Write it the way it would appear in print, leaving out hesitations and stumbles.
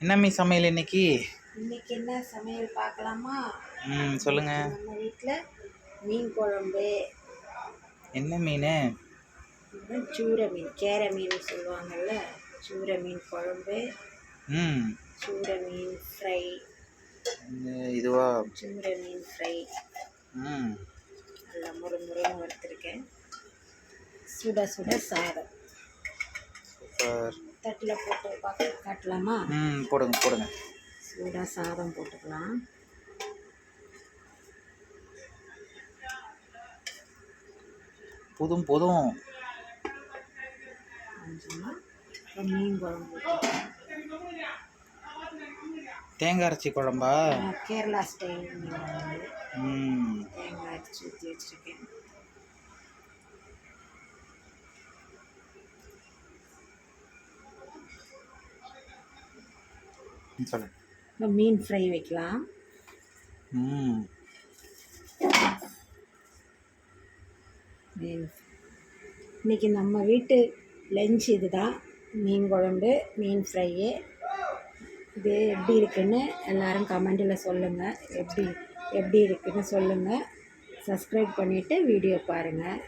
என்னம்மி சமையல் இன்னைக்கு? இன்னைக்கு என்ன சமையல் பார்க்கலாமா? சொல்லுங்க. நம்ம வீட்டில் மீன் குழம்பு. என்ன மீன்? சூரை மீன், கேரை மீன் சொல்லுவாங்கள்ல, சூரை மீன் குழம்பு. சூரை மீன் ஃப்ரை. இதுவா? சூரை மீன் ஃப்ரை. நல்லா முறுமுறுன்னு வறுத்துருக்கேன். சுட சுட சாதம். தட்டில் போட்டு காட்டலாமா? போடுங்க போடுங்க. சூடாக சாதம் போட்டுக்கலாம். போதும் போதும். கொஞ்சமாக மீன் குழம்பு. தேங்காய் அரைச்சி குழம்பா? கேரளா ஸ்டைல் மீன் குழம்பு. தேங்காய் அரைச்சி ஊற்றி வச்சுருக்கேன். சொல்லுங்க. இப்போ மீன் ஃப்ரை வைக்கலாம். இன்றைக்கி நம்ம வீட்டு லஞ்ச் இதுதான். மீன் குழம்பு, மீன் ஃப்ரையு. இது எப்படி இருக்குன்னு எல்லோரும் கமெண்டில் சொல்லுங்கள். எப்படி இருக்குன்னு சொல்லுங்கள். சப்ஸ்கிரைப் பண்ணிவிட்டு வீடியோ பாருங்கள்.